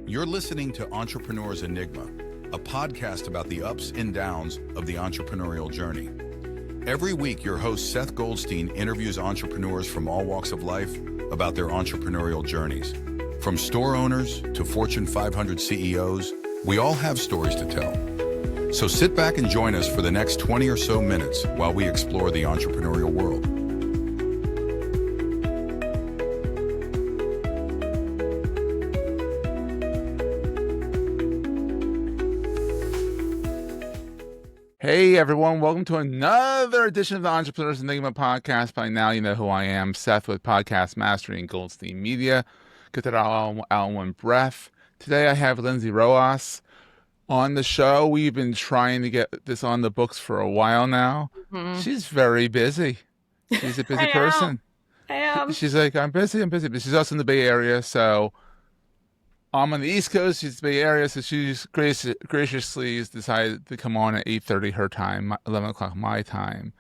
You're listening to Entrepreneur's Enigma, a podcast about the ups and downs of the entrepreneurial journey. Every week, your host Seth Goldstein interviews entrepreneurs from all walks of life about their entrepreneurial journeys. From store owners to Fortune 500 CEOs, we all have stories to tell. So sit back and join us for the next 20 or so minutes while we explore the entrepreneurial world. Hey everyone, welcome to another edition of the Entrepreneur's Enigma podcast. By now you know who I am, Seth with Podcast Mastery and Goldstein Media. Get that all out in one breath. Today I have Lindsay Rios on the show. We've been trying to get this on the books for a while now. She's very busy. She's a busy person. I am. She's like, I'm busy, but she's also in the Bay Area, so I'm on the East Coast, she's the Bay Area, so she's graciously decided to come on at 8:30 her time, 11 o'clock my time,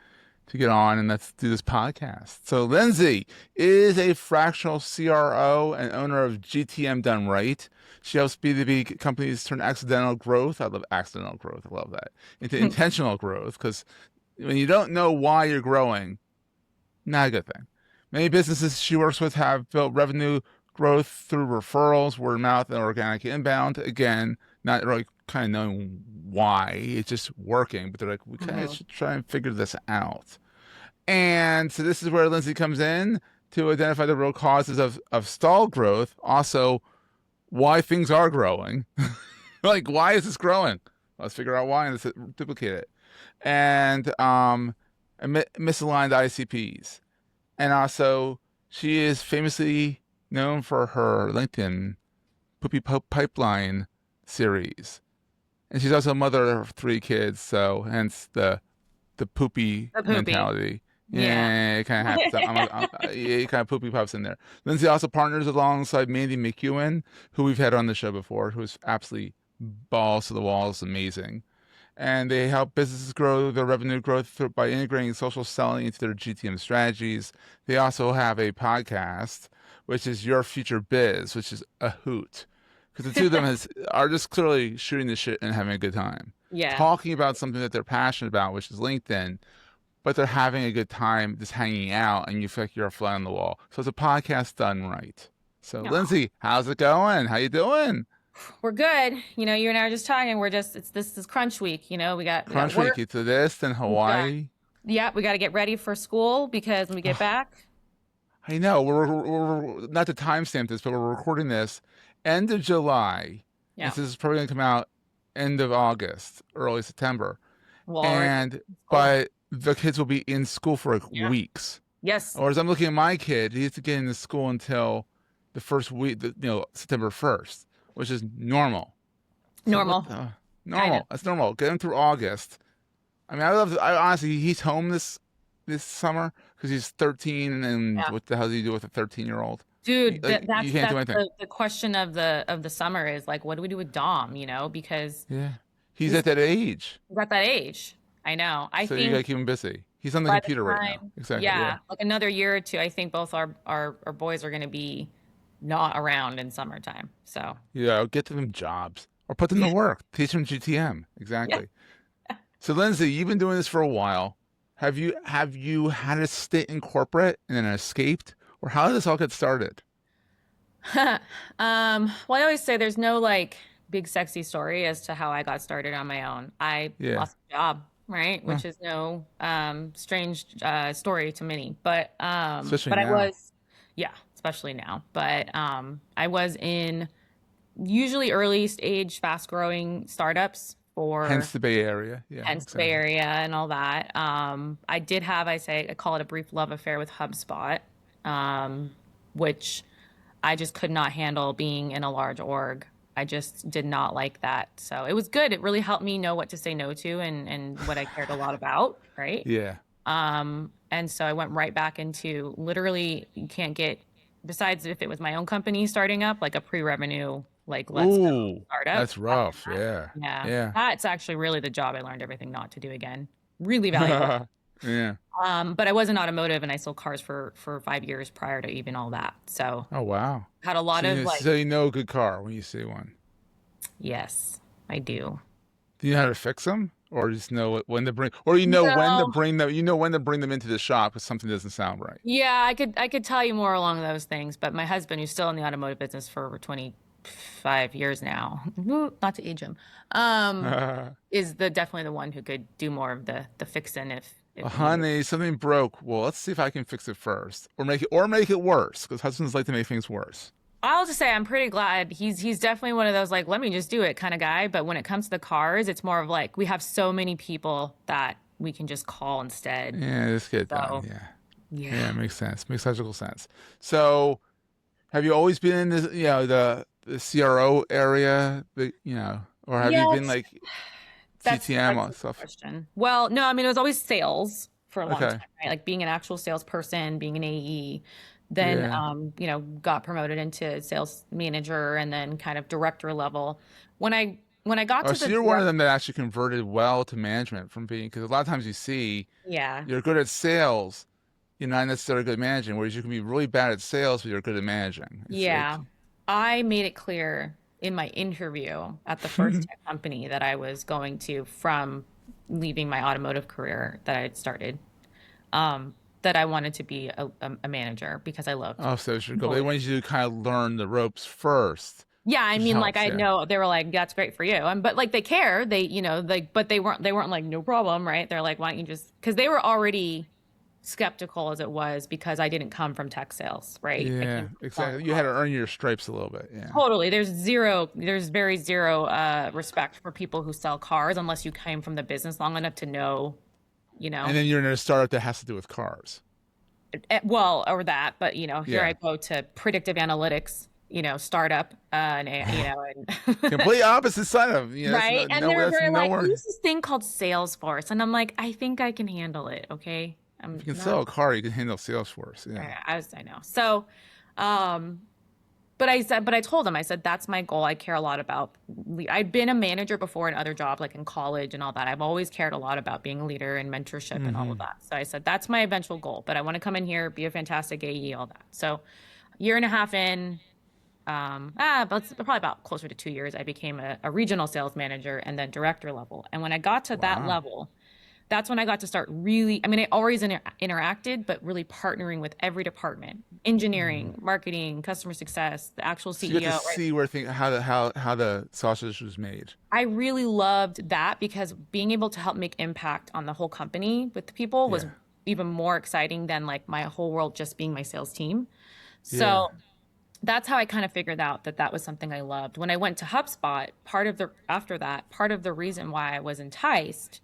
to get on and let's do this podcast. So Lindsay is a fractional CRO and owner of GTM Done Right. She helps B2B companies turn accidental growth, I love accidental growth, I love that, into intentional growth, because when you don't know why you're growing, not a good thing. Many businesses she works with have built revenue growth through referrals, word of mouth, and organic inbound. Again, not really kind of knowing why, it's just working, but they're like, we kind of should try and figure this out. And so this is where Lindsay comes in to identify the real causes of stalled growth, also why things are growing. Like, why is this growing? Let's figure out why and let's duplicate it. And misaligned ICPs. And also, she is famously known for her LinkedIn Poopy Pipeline series. And she's also a mother of 3 kids, so hence the poopy mentality. Yeah, it kind of happens. It kind of poopy pops in there. Lindsay also partners alongside Mandy McEwen, who we've had on the show before, who's absolutely balls to the walls, amazing. And they help businesses grow their revenue growth by integrating social selling into their GTM strategies. They also have a podcast, which is Your Future Biz, which is a hoot. Because the two of them are just clearly shooting the shit and having a good time. Yeah. Talking about something that they're passionate about, which is LinkedIn, but they're having a good time just hanging out and you feel like you're a fly on the wall. So it's a podcast done right. So Lindsay, how's it going? How you doing? We're good. You know, you and I were just talking. This is crunch week. You know, we got crunch week. It's this in Hawaii. We got to get ready for school because when we get back. I know we're not to timestamp this, but we're recording this end of July. Yeah. This is probably going to come out end of August, early September. Well, but the kids will be in school for weeks. Yes. Or as I'm looking at my kid, he has to get into school until the first week, September 1st, which is normal. Normal. Normal. That's normal. Get him through August. I mean, honestly, he's home this summer because he's 13, and what the hell do you do with a 13-year-old? Dude, that's the question of the summer is like, what do we do with Dom? You know, because he's at that age. He's at that age. I know. I think you gotta keep him busy. He's on the computer right now. Exactly. Yeah, like another year or two. I think both our boys are going to be not around in summertime. So get them jobs or put them to work. Teach them GTM. Exactly. Yeah. So Lindsay, you've been doing this for a while. Have you had a stint in corporate and then escaped, or how did this all get started? Well, I always say there's no like big sexy story as to how I got started on my own. I lost a job, right? Which is no strange story to many, but especially now. I was, especially now. But I was in usually early stage, fast growing startups. Hence the Bay Area. The Bay Area and all that. I did have, I call it a brief love affair with HubSpot, which I just could not handle being in a large org. I just did not like that. So it was good. It really helped me know what to say no to and what I cared a lot about, right? Yeah. And so I went right back into literally, you can't get, besides if it was my own company starting up, like a pre-revenue, like let's go startup. That's rough. Yeah. That's actually really the job I learned everything not to do again. Really valuable. Yeah. But I was in automotive and I sold cars for 5 years prior to even all that. So Oh, wow. had a lot of like, So you know a good car when you see one. yes, I do. Do you know how to fix them, or just know when to bring, or you know when to No. bring them? You know when to bring them into the shop if something doesn't sound right. Yeah, I could tell you more along those things, but my husband, who's still in the automotive business for over 25 years now, not to age him, is the definitely the one who could do more of the fixing if needed. Honey, something broke. Well, let's see if I can fix it first, or make it worse, because husbands like to make things worse. I'll just say I'm pretty glad he's definitely one of those like let me just do it kind of guy. But when it comes to the cars, it's more of like we have so many people that we can just call instead. Yeah, just get it done. So Yeah, yeah, yeah. it makes sense. Makes logical sense. So, have you always been in this, the CRO area, or have you been Yes, like that's GTM a or good stuff? question. Well, no, I mean it was always sales for a long Okay. time, right? Like being an actual salesperson, being an AE, then Yeah. got promoted into sales manager and then kind of director level. When I got Oh, to so the you're one of direct, them that actually converted well to management from being, because a lot of times you see yeah. you're good at sales, you're not necessarily good at managing, whereas you can be really bad at sales, but you're good at managing. It's Yeah. like, I made it clear in my interview at the first tech company that I was going to from leaving my automotive career that I had started, that I wanted to be a manager because I loved oh, so it's your goal. people. They want you to kind of learn the ropes first, Yeah, I which mean, like helps. I Yeah. know they were like, "That's great for you," but like they care, like, but they weren't like, "No problem," right? They're like, "Why don't you just?" Because they were already skeptical as it was because I didn't come from tech sales, right? I came Yeah, from selling exactly. You had to cars. earn your stripes a little bit. Yeah. Totally. There's very zero respect for people who sell cars unless you came from the business long enough to know, you And know, then you're in a startup that has to do with cars. well, or that. But here I Yeah. go to predictive analytics, startup, and Complete opposite side of, that's right. And they were that's very like, we nowhere. use this thing called Salesforce, and I'm like, I think I can handle it. Okay, If I'm you can not. sell a car, you can handle Salesforce. Yeah. I know. So, um, but I told him, I said, that's my goal. I care a lot about, I'd been a manager before in other jobs, like in college and all that. I've always cared a lot about being a leader and mentorship and all of Hmm. that. So I said, that's my eventual goal, but I want to come in here, be a fantastic AE, all that. So year and a half in, but it's probably about closer to 2 years, I became a regional sales manager and then director level. And when I got to that Wow. level, that's when I got to start really, I mean, I always interacted, but really partnering with every department, Hmm. engineering, marketing, customer success, the actual So you get to CEO, right? see where how the sausage was made. I really loved that because being able to help make impact on the whole company with the people was Yeah. even more exciting than like my whole world just being my sales team. Yeah. So that's how I kind of figured out that that was something I loved. When I went to HubSpot, part of the reason why I was enticed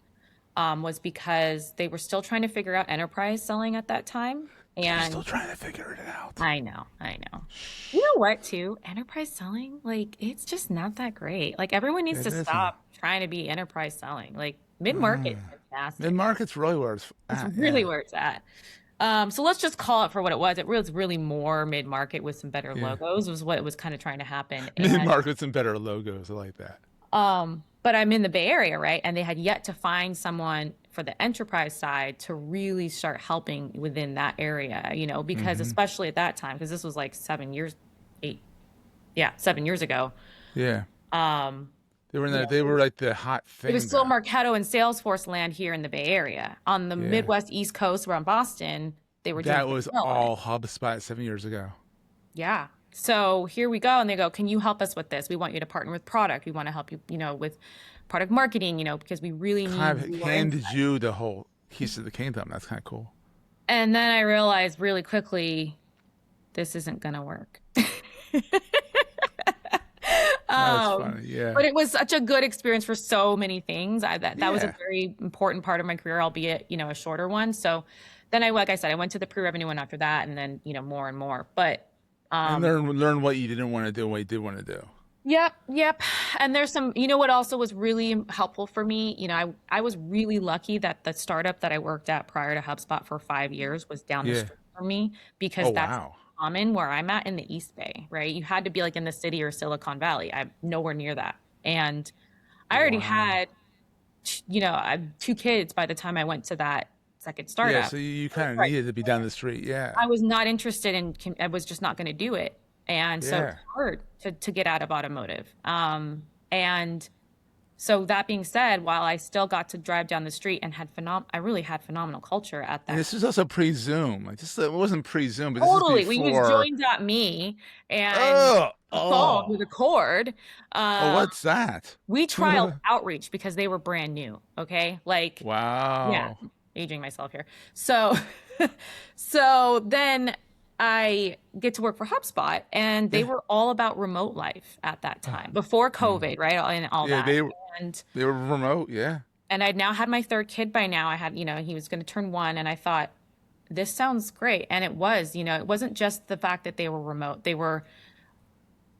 was because they were still trying to figure out enterprise selling at that time. They're still And trying to figure it out. I know. You know what, too? Enterprise selling, like, it's just not that great. Like, everyone needs It to isn't. stop trying to be enterprise selling. Like, mid-market is Mid fantastic. market's really where it's It's at. really Yeah. where it's at. So let's just call it for what it was. It was really more mid-market with some better Yeah. logos was what was kind of trying to happen. Mid And market's and better logos. I like that. but I'm in the Bay Area, right? And they had yet to find someone for the enterprise side to really start helping within that area, because Hmm. especially at that time, because this was like 7 years ago. Yeah. Um, They were in you the, know, they were like the hot it was thing still there. Marketo and Salesforce land here in the Bay Area. On the Yeah. Midwest East Coast around Boston, they were doing That was vanilla. all HubSpot 7 years ago. Yeah. So here we go. And they go, can you help us with this? We want you to partner with product. We want to help you, with product marketing, because we really Kind need of your handed insight. you the whole keys to the kingdom. That's kind of cool. And then I realized really quickly, this isn't going to work. That's Um, funny. Yeah. but it was such a good experience for so many things. That was a Yeah. very important part of my career, albeit, a shorter one. So then like I said, I went to the pre-revenue one after that and then, more and more. But And um, learn what you didn't want to do and what you did want to do. yep, yep. And there's some, what also was really helpful for me, I was really lucky that the startup that I worked at prior to HubSpot for 5 years was down the Yeah. street from me Oh, because that's wow. common where I'm at in the East Bay, right? You had to be like in the city or Silicon Valley. I'm nowhere near that. And I already Wow. had, I had 2 kids by the time I went to second Yeah, startup. so you kind of Right. needed to be down the street. Yeah. I was not interested in, I was just not going to do it. And so Yeah. it's hard to get out of automotive. And so that being said, while I still got to drive down the street and I really had phenomenal culture at And that. this is also pre-Zoom. Like this, it wasn't pre-Zoom, but this is Totally. We used before. join.me and Oh, called with a cord. oh, what's that? We trialed Outreach because they were brand new. Okay. Like, yeah, Wow. aging myself here. So, so then I get to work for HubSpot, and they were all about remote life at that time, before COVID, right? And all Yeah, that. And they were remote. Yeah. I'd now had my third kid by now. I had, he was going to turn 1, and I thought, this sounds great. And it was, it wasn't just the fact that they were remote. They were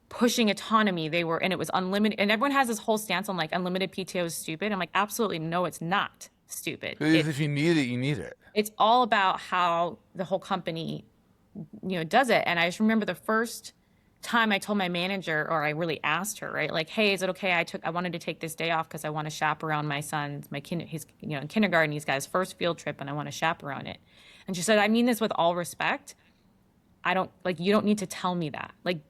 pushing autonomy. And it was unlimited. And everyone has this whole stance on like unlimited PTO is stupid. I'm like, absolutely no, it's not stupid. Because if you need it, you need it. It's all about how the whole company, does it. And I just remember the first time I told my manager, or I really asked her, right? Like, hey, is it okay? I wanted to take this day off because I want to chaperone my son's, he's, in kindergarten, he's got his first field trip and I want to chaperone it. And she said, I mean this with all respect. You don't need to tell me that. Like,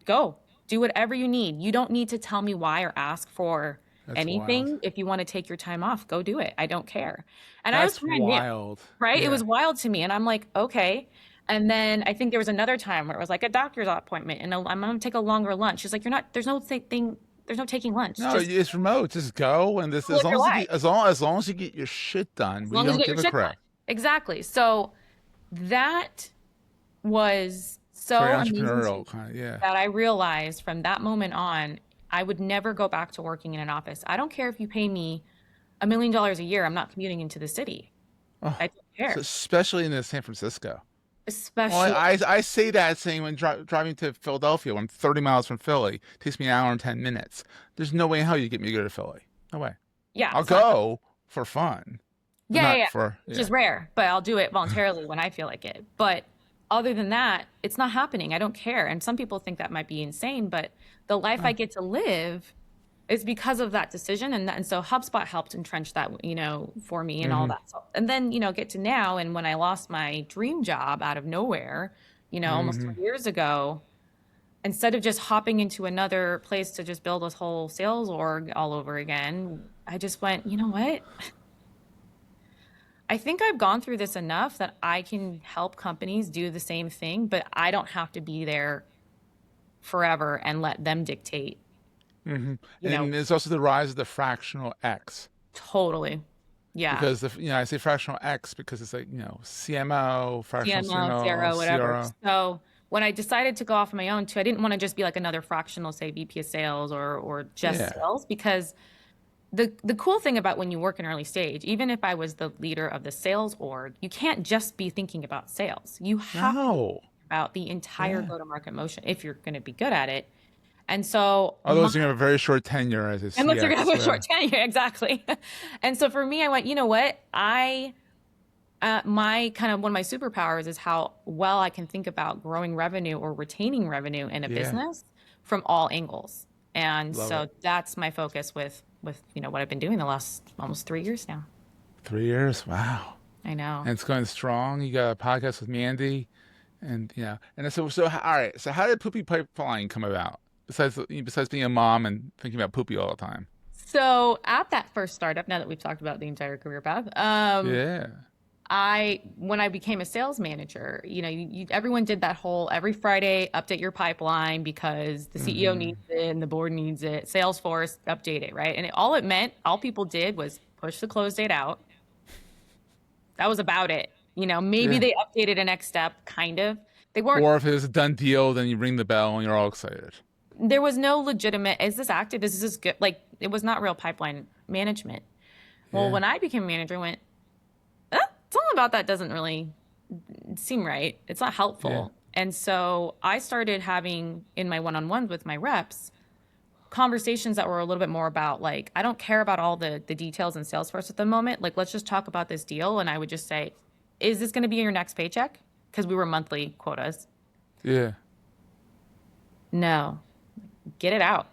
go, do whatever you need. You don't need to tell me why or ask for anything. Wild. If you want to take your time off, go do it. I don't care. And That's I was wild. right? Yeah. It was wild to me. And I'm like, okay. And then I think there was another time where it was like a doctor's appointment and I'm going to take a longer lunch. She's like, there's no taking lunch. No, it's remote. Just go. And this, as long as you get your shit done, we don't give a crap. Exactly. So that was so Very amazing entrepreneurial kind of, yeah. that I realized from that moment on, I would never go back to working in an office. I don't care if you pay me $1 million a year. I'm not commuting into the city. Oh, I don't care. Especially in San Francisco. Especially. Well, I say that saying when driving to Philadelphia, when I'm 30 miles from Philly, it takes me an hour and 10 minutes. There's no way in hell you get me to go to Philly. No way. Yeah. I'll go for fun. Yeah. Which is rare, but I'll do it voluntarily when I feel like it. But other than that, it's not happening. I don't care. And some people think that might be insane, but the life I get to live is because of that decision. And so HubSpot helped entrench that, for me and all that. So, and then, get to now. And when I lost my dream job out of nowhere, almost 3 years ago, instead of just hopping into another place to just build this whole sales org all over again, I just went, you know what? I think I've gone through this enough that I can help companies do the same thing, but I don't have to be there forever and let them dictate. And there's also the rise of the fractional X. Totally. Yeah. Because I say fractional X because it's like, CMO, fractional CRO, whatever. CRO. So when I decided to go off on my own too, I didn't want to just be like another fractional, say VP of sales or just sales, because the cool thing about when you work in early stage, even if I was the leader of the sales org, you can't just be thinking about sales. You have to think about the entire go-to-market motion if you're going to be good at it. And so, otherwise, you're going to have a very short tenure as a CX. Unless you're going to have a short tenure, exactly. And so for me, I went, you know what? My kind of one of my superpowers is how well I can think about growing revenue or retaining revenue in a business from all angles. And that's my focus with what I've been doing the last almost 3 years now. 3 years, wow! I know, and it's going strong. You got a podcast with Mandy, and and so all right. So how did Poopy Pipeline come about? Besides being a mom and thinking about Poopy all the time. So at that first startup, now that we've talked about the entire career path, when I became a sales manager, everyone did that whole every Friday update your pipeline because the CEO needs it and the board needs it. Salesforce update it, right? And all people did was push the close date out. That was about it. Maybe they updated a next step, kind of. They weren't. Or if it was a done deal, then you ring the bell and you're all excited. There was no legitimate, is this active? Is this good? Like, it was not real pipeline management. Well, when I became a manager, I went, something about that doesn't really seem right. It's not helpful. Yeah. And so I started having, in my one-on-ones with my reps, conversations that were a little bit more about, like, I don't care about all the details in Salesforce at the moment. Like, let's just talk about this deal. And I would just say, is this going to be your next paycheck? Because we were monthly quotas. Yeah. No. Get it out.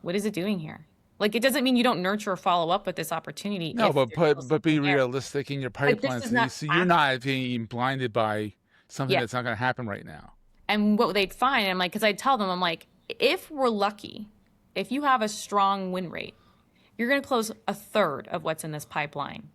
What is it doing here? Like, it doesn't mean you don't nurture or follow up with this opportunity. No, if but there's but be something there. realistic in your But this pipeline, is not so you're not being blinded by something yeah. that's not going to happen right now. And what they'd find, I'm like, because I tell them, I'm like, if we're lucky, if you have a strong win rate, you're going to close a third of what's in this pipeline.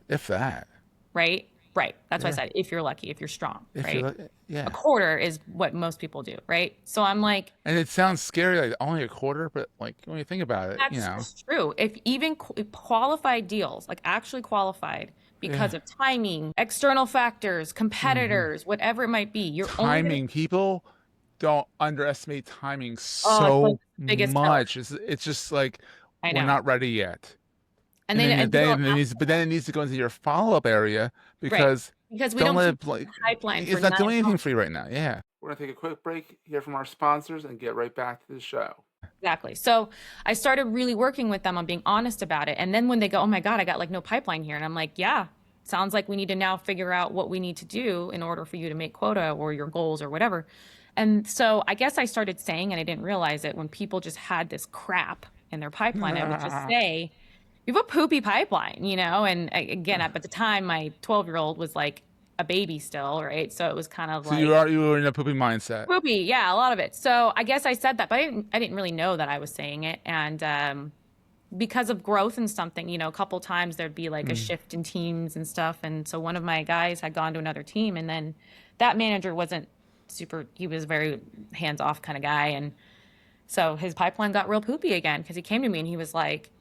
If that. Right? Right. That's why I said, if you're lucky, if you're strong, If right? you're, yeah. A quarter is what most people do, right? So I'm like, and it sounds scary, like only a quarter, but like when you think about it, that's true. If even qualified deals, like actually qualified because of timing, external factors, competitors, whatever it might be, you're timing. People don't underestimate timing Oh, it's so like the biggest killer. much. It's just like I we're know. not ready yet. And then then it needs to go into your follow-up area because we don't let keep it, like, the pipeline it's for not 9 doing anything months. for you right now. Yeah. We're gonna take a quick break, hear from our sponsors, and get right back to the show. Exactly. So I started really working with them on being honest about it. And then when they go, oh my God, I got like no pipeline here. And I'm like, yeah, sounds like we need to now figure out what we need to do in order for you to make quota or your goals or whatever. And so I guess I started saying, and I didn't realize it, when people just had this crap in their pipeline, I would just say, you have a poopy pipeline, you know? And again, at the time, my 12-year-old was like a baby still, right? So it was kind of like, you were in a poopy mindset. Poopy, yeah, a lot of it. So I guess I said that, but I didn't really know that I was saying it. And because of growth and something, you know, a couple times there'd be like a shift in teams and stuff. And so one of my guys had gone to another team, and then that manager wasn't super, he was a very hands-off kind of guy. And so his pipeline got real poopy again, because he came to me and he was like,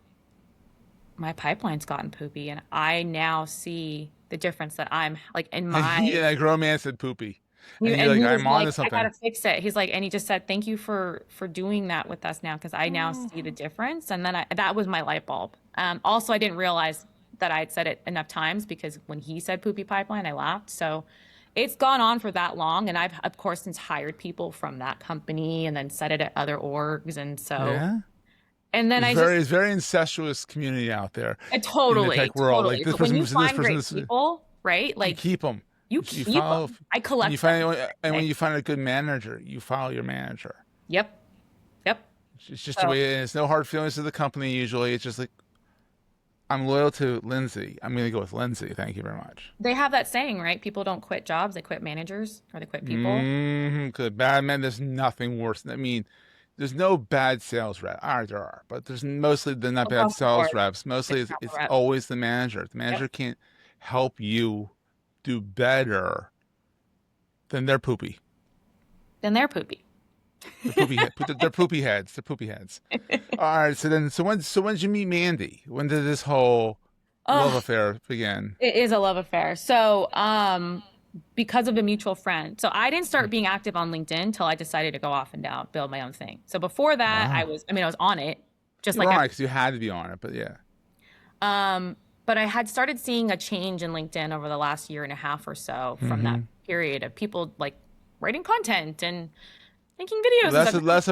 my pipeline's gotten poopy, and I now see the difference that I'm like in my. Yeah, a grown man said poopy. And and you're he like, was I'm on to like, I something. gotta fix it. He's like, and he just said, thank you for doing that with us now, because I now see the difference. And then that was my light bulb. Also, I didn't realize that I had said it enough times, because when he said poopy pipeline, I laughed. So it's gone on for that long, and I've of course since hired people from that company and then said it at other orgs, and so. Yeah. And then it's very incestuous community out there. Totally, in the tech world. totally. Like this But when person, you find this person, great people, right? Like you keep them. You keep them. I collect you find, them. and when you find a good manager, you follow your manager. Yep. It's just the way it is. There's no hard feelings to the company usually. It's just like, I'm loyal to Lindsay. I'm going to go with Lindsay. Thank you very much. They have that saying, right? People don't quit jobs. They quit managers, or they quit people. Good. Bad man, there's nothing worse. I mean, there's no bad sales rep. There are, but there's mostly not bad sales reps. Mostly it's always the manager. The manager can't help you do better than their poopy. They're poopy they're poopy heads. They're poopy heads. All right. So when did you meet Mandy? When did this whole love affair begin? It is a love affair. So because of a mutual friend. So I didn't start being active on LinkedIn until I decided to go off and down, build my own thing. So before that, I was on it, just like because you had to be on it. But yeah. But I had started seeing a change in LinkedIn over the last year and a half or so from that period of people like writing content and making videos. Less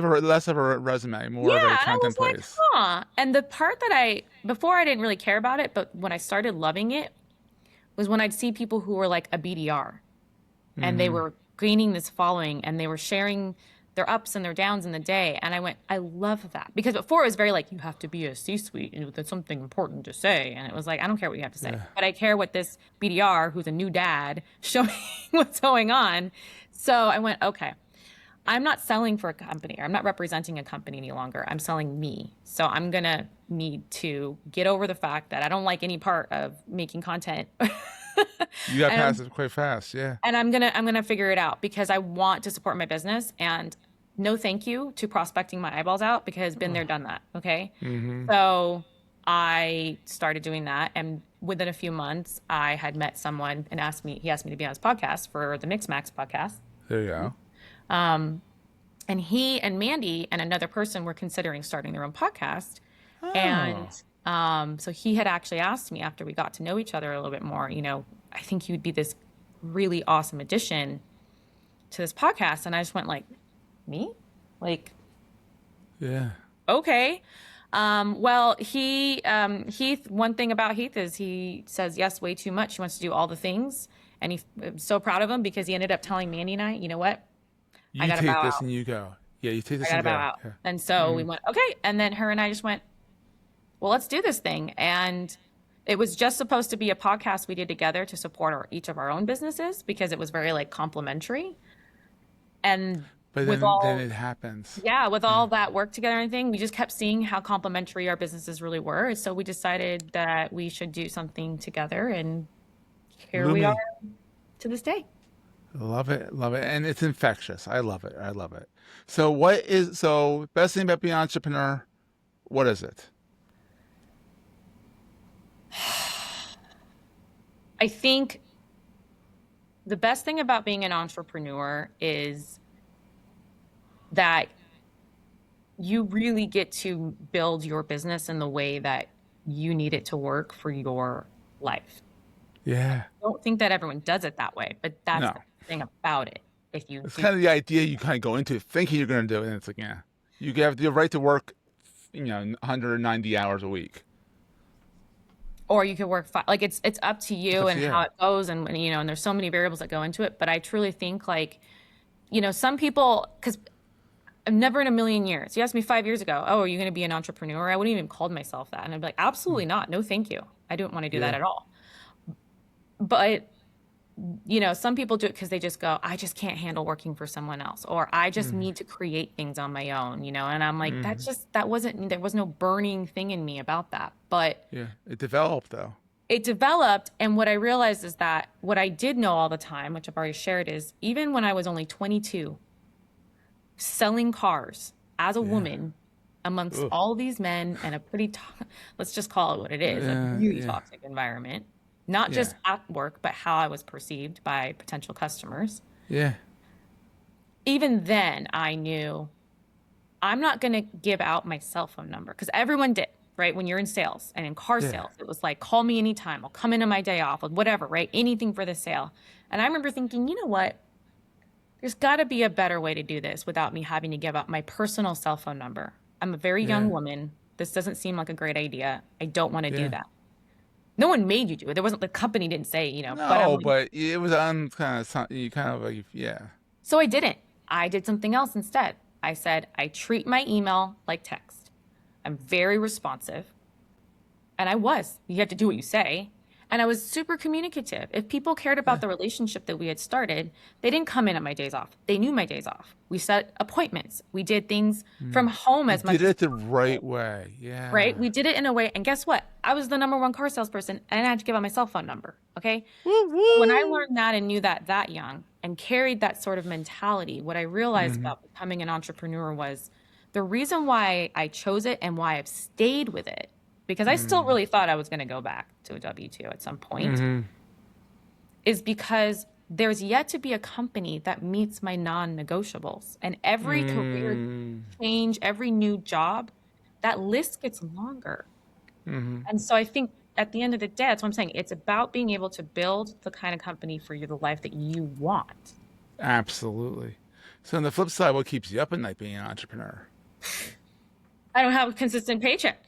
of a resume, more of a content place. Like, And the part that before I didn't really care about it, but when I started loving it was when I'd see people who were like a BDR and they were gaining this following and they were sharing their ups and their downs in the day. And I went, I love that. Because before it was very like, you have to be a C-suite and there's something important to say. And it was like, I don't care what you have to say, but I care what this BDR, who's a new dad, showing what's going on. So I went, okay, I'm not selling for a company, or I'm not representing a company any longer. I'm selling me. So I'm going to need to get over the fact that I don't like any part of making content. You got past it quite fast, yeah. And I'm gonna figure it out, because I want to support my business, and no thank you to prospecting my eyeballs out, because been there, done that. Okay. So I started doing that, and within a few months I had met someone and he asked me to be on his podcast for the Mix Max podcast. There you go. And he and Mandy and another person were considering starting their own podcast. And so he had actually asked me, after we got to know each other a little bit more, you know, I think you'd be this really awesome addition to this podcast. And I just went like, me? Like, yeah. Okay. Well, Heath, one thing about Heath is he says yes way too much. He wants to do all the things. And I'm so proud of him, because he ended up telling Mandy and I, you know what? You take this and you go. Yeah, you take this and go. Yeah. And so we went, okay. And then her and I just went, well, let's do this thing. And it was just supposed to be a podcast we did together to support each of our own businesses because it was very like complementary. And But with then it happens. yeah, with all that work together and everything, we just kept seeing how complementary our businesses really were. So we decided that we should do something together, and here we are to this day. Love it, and it's infectious. I love it. So best thing about being an entrepreneur? What is it? I think the best thing about being an entrepreneur is that you really get to build your business in the way that you need it to work for your life. Yeah. I don't think that everyone does it that way, but that's No. the thing about it. It's kind of the idea you kind of go into thinking you're going to do it, and it's like, yeah, you have the right to work, 190 hours a week. Or you could work like it's up to you and how it goes, and and there's so many variables that go into it. But I truly think like, some people, because I've never in a million years. You asked me 5 years ago, oh, are you going to be an entrepreneur? I wouldn't even called myself that, and I'd be like, absolutely not. No, thank you. I don't want to do that at all. But some people do it because they just go, I just can't handle working for someone else, or I just need to create things on my own, and I'm like, there was no burning thing in me about that. But yeah, it developed though. It developed, and what I realized is that what I did know all the time, which I've already shared, is even when I was only 22, selling cars as a woman amongst all these men and a pretty, let's just call it what it is, a really toxic environment. Not just at work, but how I was perceived by potential customers. Yeah. Even then, I knew I'm not going to give out my cell phone number, because everyone did, right? When you're in sales and in car sales, it was like, call me anytime. I'll come into my day off, whatever, right? Anything for the sale. And I remember thinking, you know what? There's got to be a better way to do this without me having to give out my personal cell phone number. I'm a very young woman. This doesn't seem like a great idea. I don't want to do that. No one made you do it. There wasn't, the company didn't say, No, but, but it was on So I didn't. I did something else instead. I said, I treat my email like text. I'm very responsive. And I was. You have to do what you say. And I was super communicative. If people cared about the relationship that we had started, they didn't come in on my days off. They knew my days off. We set appointments. We did things from home as much. Did it the right way. Yeah. Right? We did it in a way. And guess what? I was the #1 car salesperson, and I didn't have to give out my cell phone number. Okay? Woo-woo. When I learned that and knew that young and carried that sort of mentality, what I realized about becoming an entrepreneur was the reason why I chose it and why I've stayed with it, because I still really thought I was going to go back to a W-2 at some point, is because there's yet to be a company that meets my non-negotiables. And every career change, every new job, that list gets longer. And so I think at the end of the day, that's what I'm saying. It's about being able to build the kind of company for you, the life that you want. Absolutely. So on the flip side, what keeps you up at night being an entrepreneur? I don't have a consistent paycheck.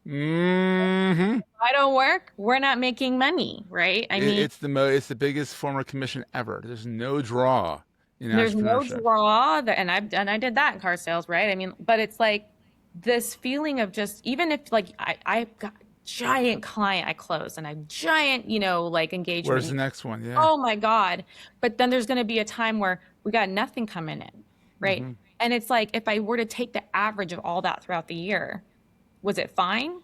If I don't work, we're not making money, right? I mean, it's the biggest form of commission ever. There's no draw in there's no entrepreneurship. draw, and I did that in car sales, right? I mean, but it's like this feeling of just, even if like I got a giant client I closed and a giant, like engagement. Where's the next one? Yeah. Oh my God. But then there's going to be a time where we got nothing coming in, right? And it's like, if I were to take the average of all that throughout the year, was it fine?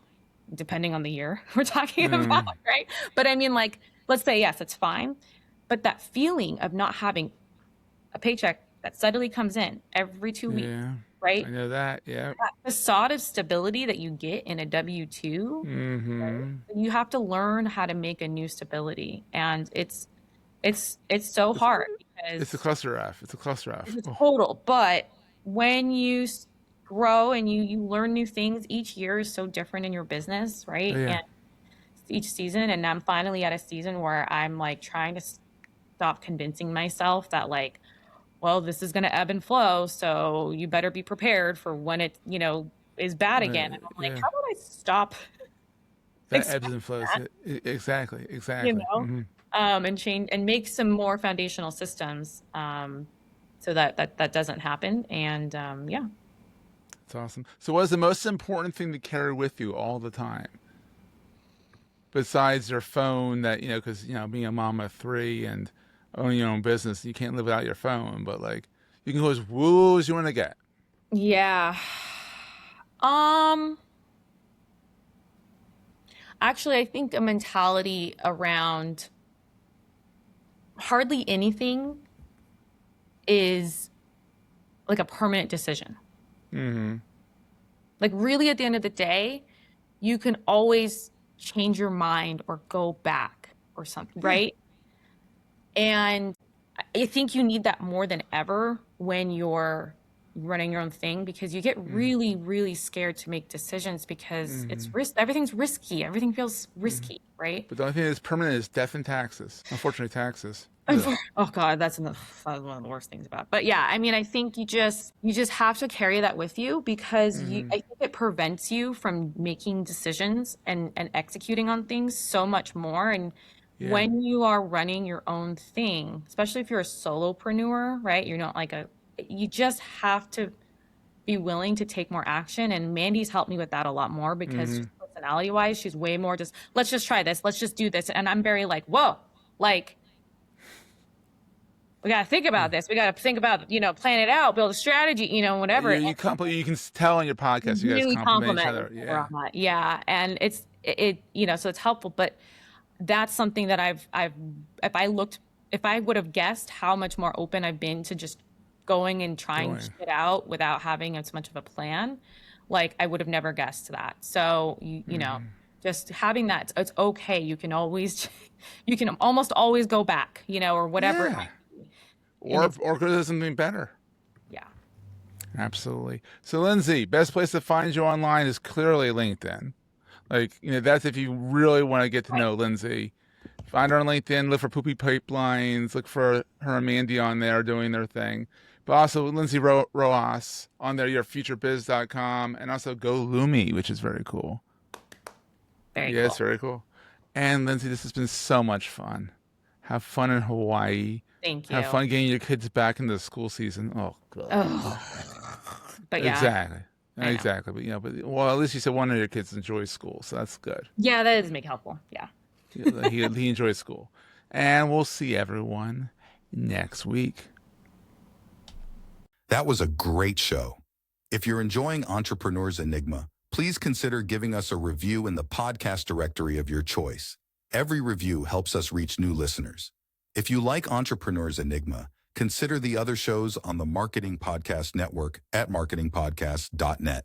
Depending on the year we're talking about, right? But I mean, like, let's say, yes, it's fine. But that feeling of not having a paycheck that steadily comes in every 2 weeks, right? I know that, yeah. That facade of stability that you get in a W-2, right? You have to learn how to make a new stability. And it's so hard. Because it's a cluster F. It's a cluster F. It's total. But when you grow and you learn new things, each year is so different in your business, right? And each season, and I'm finally at a season where I'm like trying to stop convincing myself that like, well, this is going to ebb and flow, so you better be prepared for when it is bad again. And I'm like, how do I stop that ebbs and flows? Exactly. And change and make some more foundational systems so that doesn't happen. And That's awesome. So what is the most important thing to carry with you all the time? Besides your phone that, because, being a mom of 3 and owning your own business, you can't live without your phone, but like you can go as woo as you want to get. Yeah. Actually, I think a mentality around hardly anything is like a permanent decision. Mm-hmm. Like really at the end of the day, you can always change your mind or go back or something, right? And I think you need that more than ever when you're running your own thing, because you get really, really scared to make decisions because it's everything's risky. Everything feels risky, right? But the only thing that's permanent is death and taxes. Unfortunately, taxes. Yeah. Oh God, that's one of the worst things about it. But yeah, I mean, I think you just have to carry that with you because I think it prevents you from making decisions and executing on things so much more. And when you are running your own thing, especially if you're a solopreneur, right? You're not like you just have to be willing to take more action. And Mandy's helped me with that a lot more because personality wise, she's way more just, let's just try this. Let's just do this. And I'm very like, whoa, like, we got to think about this. We got to think about, plan it out, build a strategy, whatever. You can tell on your podcast, you guys compliment each other. Yeah. Yeah. And so it's helpful, but that's something that if I would have guessed how much more open I've been to just going and trying shit out without having as much of a plan, like I would have never guessed that. So, just having that, it's okay. You can almost always go back, or whatever. Yeah. Or go to something better. Yeah. Absolutely. So Lindsay, best place to find you online is clearly LinkedIn. Like, that's if you really want to get to know Lindsay. Find her on LinkedIn, look for Poopy Pipelines, look for her and Mandy on there doing their thing. But also Lindsay Rios on there, yourfuturebiz.com, and also Go Lumi, which is very cool. Very cool. Yes, very cool. And Lindsay, this has been so much fun. Have fun in Hawaii. Thank you. Have fun getting your kids back into the school season. Oh, God. But yeah. Exactly. But at least you said one of your kids enjoys school, so that's good. Yeah, that does make helpful. Yeah. He enjoys school. And we'll see everyone next week. That was a great show. If you're enjoying Entrepreneur's Enigma, please consider giving us a review in the podcast directory of your choice. Every review helps us reach new listeners. If you like Entrepreneur's Enigma, consider the other shows on the Marketing Podcast Network at marketingpodcast.net.